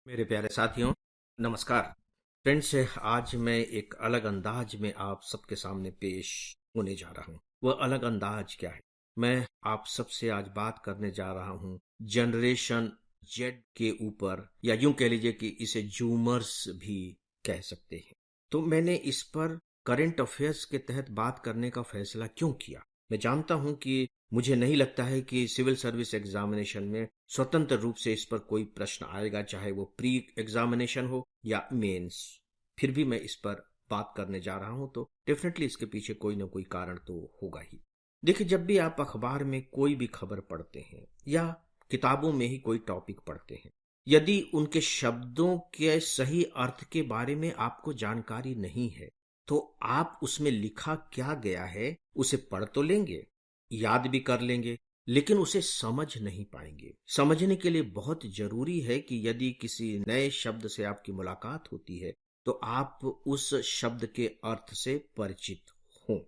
मेरे प्यारे साथियों, नमस्कार। फ्रेंड्स, आज मैं एक अलग अंदाज में आप सबके सामने पेश होने जा रहा हूँ। वह अलग अंदाज क्या है? मैं आप सबसे आज बात करने जा रहा हूँ जनरेशन जेड के ऊपर, या यूं कह लीजिए कि इसे जूमर्स भी कह सकते हैं। तो मैंने इस पर करंट अफेयर्स के तहत बात करने का फैसला क्यों किया? मैं जानता हूं कि मुझे नहीं लगता है कि सिविल सर्विस एग्जामिनेशन में स्वतंत्र रूप से इस पर कोई प्रश्न आएगा, चाहे वो प्री एग्जामिनेशन हो या मेंस। फिर भी मैं इस पर बात करने जा रहा हूं, तो डेफिनेटली इसके पीछे कोई ना कोई कारण तो होगा ही। देखिए, जब भी आप अखबार में कोई भी खबर पढ़ते हैं या किताबों में ही कोई टॉपिक पढ़ते हैं, यदि उनके शब्दों के सही अर्थ के बारे में आपको जानकारी नहीं है, तो आप उसमें लिखा क्या गया है उसे पढ़ तो लेंगे, याद भी कर लेंगे, लेकिन उसे समझ नहीं पाएंगे। समझने के लिए बहुत जरूरी है कि यदि किसी नए शब्द से आपकी मुलाकात होती है, तो आप उस शब्द के अर्थ से परिचित हों।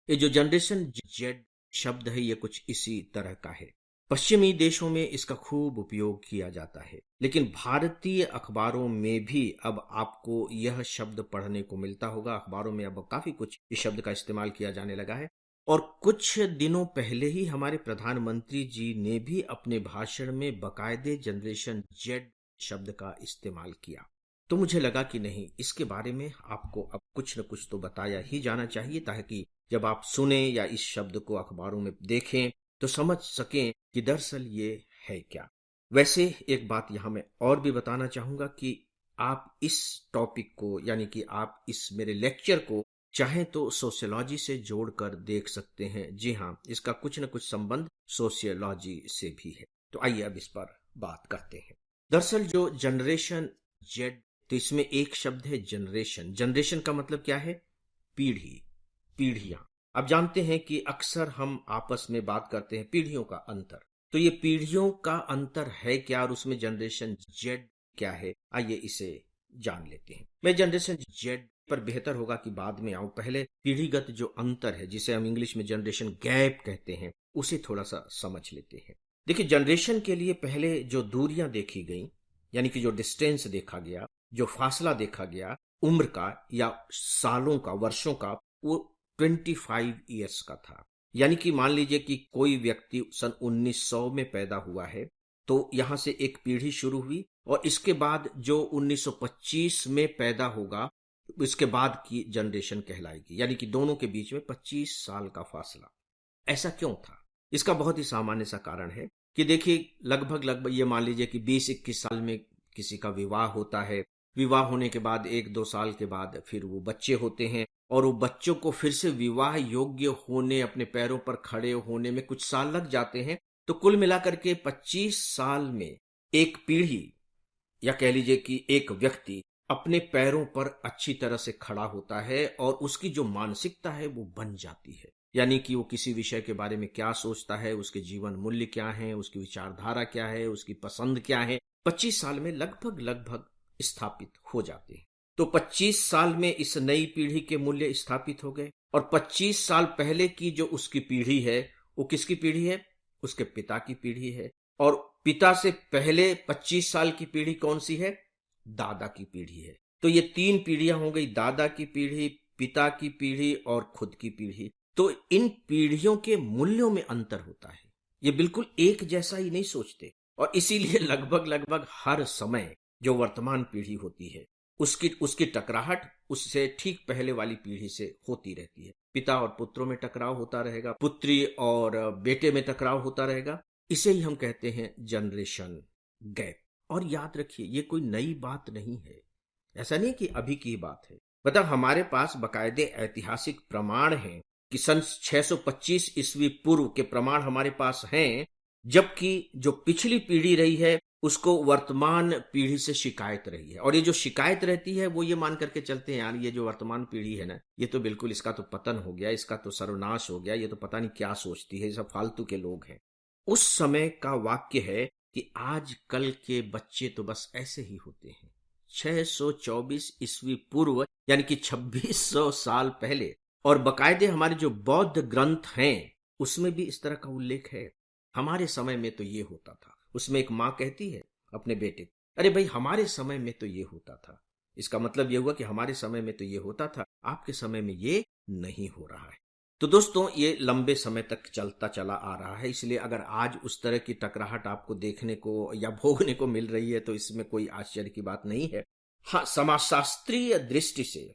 ये जो जनरेशन जेड शब्द है, ये कुछ इसी तरह का है। पश्चिमी देशों में इसका खूब उपयोग किया जाता है, लेकिन भारतीय अखबारों में भी अब आपको यह शब्द पढ़ने को मिलता होगा। अखबारों में अब काफी कुछ इस शब्द का इस्तेमाल किया जाने लगा है, और कुछ दिनों पहले ही हमारे प्रधानमंत्री जी ने भी अपने भाषण में बकायदे जनरेशन जेड शब्द का इस्तेमाल किया। तो मुझे लगा कि नहीं, इसके बारे में आपको अब कुछ न कुछ तो बताया ही जाना चाहिए, ताकि जब आप सुने या इस शब्द को अखबारों में देखें तो समझ सकें कि दरअसल ये है क्या। वैसे एक बात यहां मैं और भी बताना चाहूंगा कि आप इस टॉपिक को, यानी कि आप इस मेरे लेक्चर को चाहें तो सोशियोलॉजी से जोड़कर देख सकते हैं। जी हाँ, इसका कुछ न कुछ संबंध सोशियोलॉजी से भी है। तो आइए अब इस पर बात करते हैं। दरअसल जो जनरेशन जेड, तो इसमें एक शब्द है जनरेशन। जनरेशन का मतलब क्या है? पीढ़ी, पीढ़ियां। अब जानते हैं कि अक्सर हम आपस में बात करते हैं पीढ़ियों का अंतर। तो ये पीढ़ियों का अंतर है क्या, और उसमें जनरेशन जेड क्या है? आइए इसे जान लेते हैं। मैं जनरेशन जेड पर बेहतर होगा कि बाद में आऊं, पहले पीढ़ीगत जो अंतर है, जिसे हम इंग्लिश में जनरेशन गैप कहते हैं, उसे थोड़ा सा समझ लेते हैं। देखिए, जनरेशन के लिए पहले जो दूरियां देखी गई, यानी कि जो डिस्टेंस देखा गया, जो फासला देखा गया उम्र का या सालों का, वर्षों का, वो 25 ईयर्स का था। यानी कि मान लीजिए कि कोई व्यक्ति सन 1900 में पैदा हुआ है, तो यहां से एक पीढ़ी शुरू हुई, और इसके बाद जो 1925 में पैदा होगा, इसके बाद की जनरेशन कहलाएगी। यानी कि दोनों के बीच में 25 साल का फासला। ऐसा क्यों था? इसका बहुत ही सामान्य सा कारण है कि देखिए, लगभग लगभग ये मान लीजिए कि 20-21 साल में किसी का विवाह होता है। विवाह होने के बाद 1-2 साल के बाद फिर वो बच्चे होते हैं, और वो बच्चों को फिर से विवाह योग्य होने, अपने पैरों पर खड़े होने में कुछ साल लग जाते हैं। तो कुल मिलाकर के 25 साल में एक पीढ़ी, या कह लीजिए कि एक व्यक्ति अपने पैरों पर अच्छी तरह से खड़ा होता है, और उसकी जो मानसिकता है वो बन जाती है। यानी कि वो किसी विषय के बारे में क्या सोचता है, उसके जीवन मूल्य क्या है, उसकी विचारधारा क्या है, उसकी पसंद क्या है, 25 साल में लगभग लगभग स्थापित हो जाते हैं। तो 25 साल में इस नई पीढ़ी के मूल्य स्थापित हो गए, और 25 साल पहले की जो उसकी पीढ़ी है, वो किसकी पीढ़ी है? उसके पिता की पीढ़ी है। और पिता से पहले 25 साल की पीढ़ी कौन सी है? दादा की पीढ़ी है। तो ये 3 पीढ़ियां हो गई, दादा की पीढ़ी, पिता की पीढ़ी और खुद की पीढ़ी। तो इन पीढ़ियों के मूल्यों में अंतर होता है। ये बिल्कुल एक जैसा ही नहीं सोचते, और इसीलिए लगभग लगभग हर समय जो वर्तमान पीढ़ी होती है, उसकी उसकी टकराहट उससे ठीक पहले वाली पीढ़ी से होती रहती है। पिता और पुत्रों में टकराव होता रहेगा, पुत्री और बेटे में टकराव होता रहेगा। इसे ही हम कहते हैं जनरेशन गैप। और याद रखिए, ये कोई नई बात नहीं है। ऐसा नहीं कि अभी की बात है। मतलब हमारे पास बकायदे ऐतिहासिक प्रमाण हैं कि सन 625 ईस्वी पूर्व के प्रमाण हमारे पास हैं, जबकि जो पिछली पीढ़ी रही है उसको वर्तमान पीढ़ी से शिकायत रही है। और ये जो शिकायत रहती है, वो ये मान करके चलते हैं, यार ये जो वर्तमान पीढ़ी है ना, ये तो बिल्कुल, इसका तो पतन हो गया, इसका तो सर्वनाश हो गया, ये तो पता नहीं क्या सोचती है, ये सब फालतू के लोग हैं। उस समय का वाक्य है कि आज कल के बच्चे तो बस ऐसे ही होते हैं। 624 ईस्वी पूर्व, यानी कि 2600 साल पहले, और बकायदे हमारे जो बौद्ध ग्रंथ हैं उसमें भी इस तरह का उल्लेख है। हमारे समय में तो ये होता था। उसमें एक माँ कहती है अपने बेटे, अरे भाई, हमारे समय में तो ये होता था। इसका मतलब ये हुआ कि हमारे समय में तो ये होता था, आपके समय में ये नहीं हो रहा है। तो दोस्तों, ये लंबे समय तक चलता चला आ रहा है, इसलिए अगर आज उस तरह की टकराहट आपको देखने को या भोगने को मिल रही है तो इसमें कोई आश्चर्य की बात नहीं है। हाँ, समाजशास्त्रीय दृष्टि से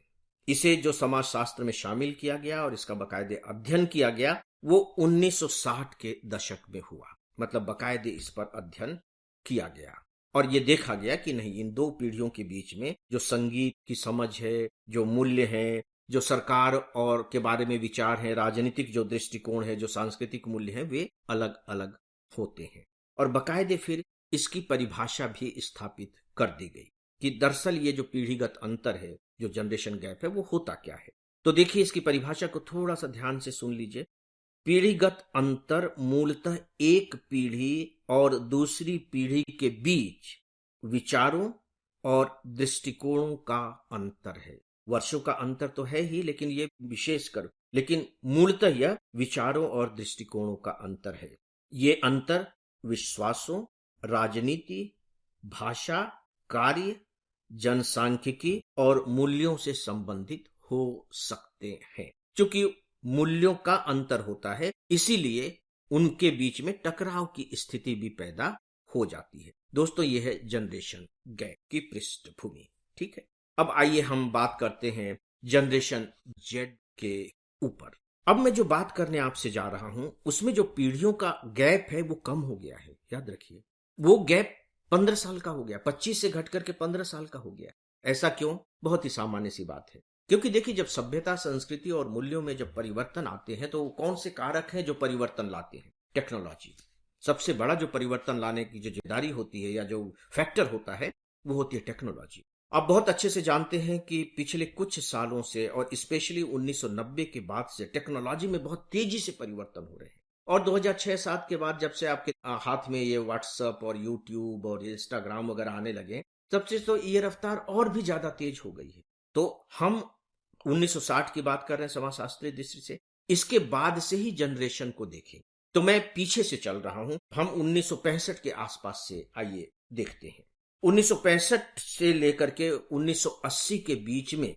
इसे जो समाजशास्त्र में शामिल किया गया और इसका बाकायदे अध्ययन किया गया, वो 1960 के दशक में हुआ। मतलब बाकायदे इस पर अध्ययन किया गया और ये देखा गया कि नहीं, इन दो पीढ़ियों के बीच में जो संगीत की समझ है, जो मूल्य है, जो सरकार और के बारे में विचार है, राजनीतिक जो दृष्टिकोण है, जो सांस्कृतिक मूल्य है, वे अलग अलग होते हैं। और बाकायदे फिर इसकी परिभाषा भी स्थापित कर दी गई कि दरअसल ये जो पीढ़ीगत अंतर है, जो जनरेशन गैप है, वो होता क्या है। तो देखिए, इसकी परिभाषा को थोड़ा सा ध्यान से सुन लीजिए। पीढ़ीगत अंतर मूलतः एक पीढ़ी और दूसरी पीढ़ी के बीच विचारों और दृष्टिकोणों का अंतर है। वर्षों का अंतर तो है ही, लेकिन मूलतः यह विचारों और दृष्टिकोणों का अंतर है। ये अंतर विश्वासों, राजनीति, भाषा, कार्य, जनसांख्यिकी और मूल्यों से संबंधित हो सकते हैं। क्योंकि मूल्यों का अंतर होता है, इसीलिए उनके बीच में टकराव की स्थिति भी पैदा हो जाती है। दोस्तों, यह है जनरेशन गैप की पृष्ठभूमि। ठीक है, अब आइए हम बात करते हैं जनरेशन जेड के ऊपर। अब मैं जो बात करने आपसे जा रहा हूं, उसमें जो पीढ़ियों का गैप है वो कम हो गया है। याद रखिए, वो गैप 15 साल का हो गया, 25 से घट करके 15 साल का हो गया। ऐसा क्यों? बहुत ही सामान्य सी बात है। क्योंकि देखिए, जब सभ्यता, संस्कृति और मूल्यों में जब परिवर्तन आते हैं तो कौन से कारक हैं जो परिवर्तन लाते हैं? टेक्नोलॉजी। सबसे बड़ा जो परिवर्तन लाने की जो जिम्मेदारी होती है या जो फैक्टर होता है, वो होती है टेक्नोलॉजी। आप बहुत अच्छे से जानते हैं कि पिछले कुछ सालों से और स्पेशली 1990 के बाद से टेक्नोलॉजी में बहुत तेजी से परिवर्तन हो रहे हैं। और 2006-7 के बाद जब से आपके हाथ में ये व्हाट्सएप और यूट्यूब और इंस्टाग्राम वगैरह आने लगे, तब से तो ये रफ्तार और भी ज्यादा तेज हो गई है। तो हम 1960 की बात कर रहे हैं समाजशास्त्रीय दृष्टि से। इसके बाद से ही जनरेशन को देखें तो मैं पीछे से चल रहा हूं। हम 1965 के आसपास से आइए देखते हैं। 1965 से लेकर के 1980 के बीच में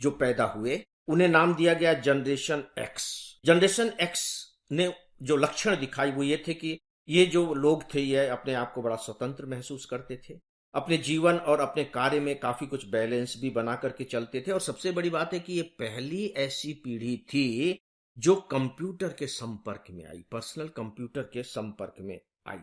जो पैदा हुए, उन्हें नाम दिया गया जनरेशन एक्स। जनरेशन एक्स ने जो लक्षण दिखाई वो ये थे कि ये जो लोग थे, ये अपने आप को बड़ा स्वतंत्र महसूस करते थे, अपने जीवन और अपने कार्य में काफी कुछ बैलेंस भी बना करके चलते थे। और सबसे बड़ी बात है कि ये पहली ऐसी पीढ़ी थी जो कंप्यूटर के संपर्क में आई, पर्सनल कंप्यूटर के संपर्क में आई।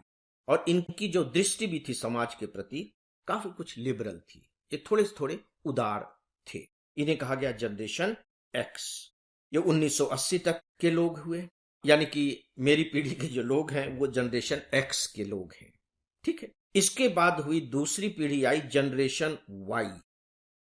और इनकी जो दृष्टि भी थी समाज के प्रति, काफी कुछ लिबरल थी। ये थोड़े थोड़े उदार थे। इन्हें कहा गया जनरेशन एक्स। ये 1980 तक के लोग हुए, यानी कि मेरी पीढ़ी के जो लोग हैं वो जनरेशन एक्स के लोग हैं। ठीक है, इसके बाद हुई दूसरी पीढ़ी, आई जनरेशन वाई।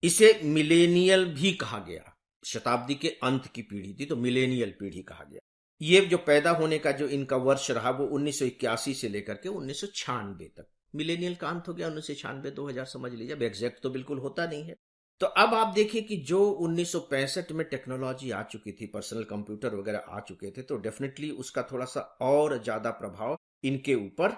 इसे मिलेनियल भी कहा गया। शताब्दी के अंत की पीढ़ी थी तो मिलेनियल पीढ़ी कहा गया। ये जो पैदा होने का जो इनका वर्ष रहा वो 1981 से लेकर के 1996 तक। मिलेनियल का अंत हो गया 1996, 2000 समझ लीजिए। अब एग्जैक्ट तो बिल्कुल होता नहीं है। तो अब आप देखिए कि जो 1965 में टेक्नोलॉजी आ चुकी थी, पर्सनल कंप्यूटर वगैरह आ चुके थे, तो डेफिनेटली उसका थोड़ा सा और ज्यादा प्रभाव इनके ऊपर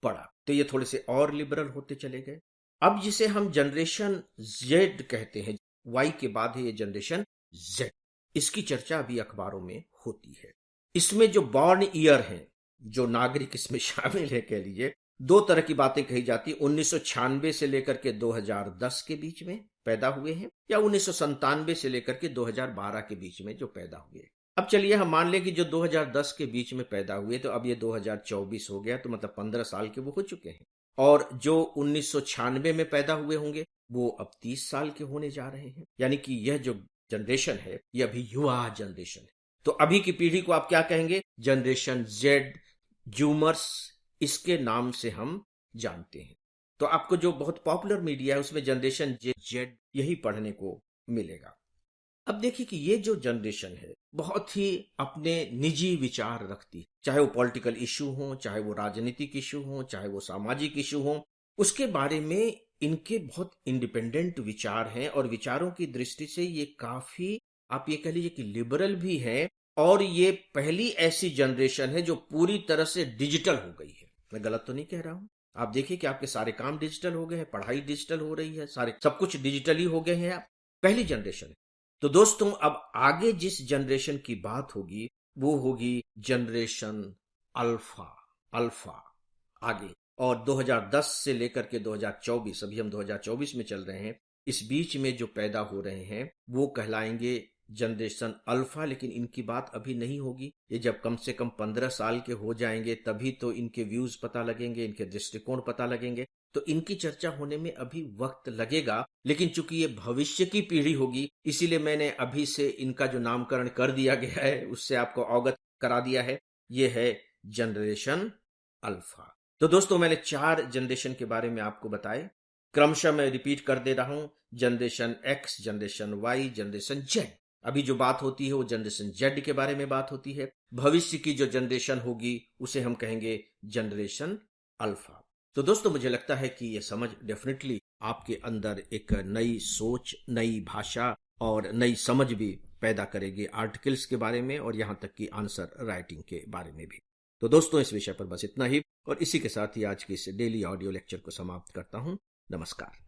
पड़ा। तो ये थोड़े से और लिबरल होते चले गए। अब जिसे हम जनरेशन जेड कहते हैं, वाई के बाद है ये जनरेशन जेड। इसकी चर्चा अभी अखबारों में होती है। इसमें जो बॉर्न ईयर हैं, जो नागरिक इसमें शामिल है, कह लीजिए, दो तरह की बातें कही जाती। 1996 से लेकर के 2010 के बीच में पैदा हुए हैं, या 1997 से लेकर के 2012 के बीच में जो पैदा हुए। अब चलिए हम मान लें कि जो 2010 के बीच में पैदा हुए, तो अब ये 2024 हो गया, तो मतलब 15 साल के वो हो चुके हैं। और जो 1996 में पैदा हुए होंगे वो अब 30 साल के होने जा रहे हैं। यानी कि यह जो जनरेशन है ये अभी युवा जनरेशन है। तो अभी की पीढ़ी को आप क्या कहेंगे? जनरेशन जेड, जूमर्स, इसके नाम से हम जानते हैं। तो आपको जो बहुत पॉपुलर मीडिया है उसमें जनरेशन जेड यही पढ़ने को मिलेगा। अब देखिए कि ये जो जनरेशन है बहुत ही अपने निजी विचार रखती है, चाहे वो पॉलिटिकल इशू हो, चाहे वो राजनीतिक इशू हो, चाहे वो सामाजिक इशू हो, उसके बारे में इनके बहुत इंडिपेंडेंट विचार हैं। और विचारों की दृष्टि से ये काफी, आप ये कह लीजिए कि लिबरल भी है। और ये पहली ऐसी जनरेशन है जो पूरी तरह से डिजिटल हो गई है। मैं गलत तो नहीं कह रहा हूं? आप देखिए कि आपके सारे काम डिजिटल हो गए हैं, पढ़ाई डिजिटल हो रही है, सारे सब कुछ डिजिटली हो गए हैं। आप पहली जनरेशन है। तो दोस्तों अब आगे जिस जनरेशन की बात होगी वो होगी जनरेशन अल्फा। अल्फा आगे, और 2010 से लेकर के 2024, अभी हम 2024 में चल रहे हैं, इस बीच में जो पैदा हो रहे हैं वो कहलाएंगे जनरेशन अल्फा। लेकिन इनकी बात अभी नहीं होगी, ये जब कम से कम 15 साल के हो जाएंगे तभी तो इनके व्यूज पता लगेंगे, इनके दृष्टिकोण पता लगेंगे। तो इनकी चर्चा होने में अभी वक्त लगेगा। लेकिन चूंकि ये भविष्य की पीढ़ी होगी, इसीलिए मैंने अभी से इनका जो नामकरण कर दिया गया है उससे आपको अवगत करा दिया है। ये है जनरेशन अल्फा। तो दोस्तों मैंने 4 जनरेशन के बारे में आपको बताए, क्रमशः मैं रिपीट कर दे रहा हूं। Generation X, generation Y, generation Z. अभी जो बात होती है वो जनरेशन जेड के बारे में बात होती है। भविष्य की जो जनरेशन होगी उसे हम कहेंगे जनरेशन अल्फा। तो दोस्तों मुझे लगता है कि यह समझ डेफिनेटली आपके अंदर एक नई सोच, नई भाषा और नई समझ भी पैदा करेगी आर्टिकल्स के बारे में, और यहां तक कि आंसर राइटिंग के बारे में भी। तो दोस्तों इस विषय पर बस इतना ही, और इसी के साथ ही आज की इस डेली ऑडियो लेक्चर को समाप्त करता हूं। नमस्कार।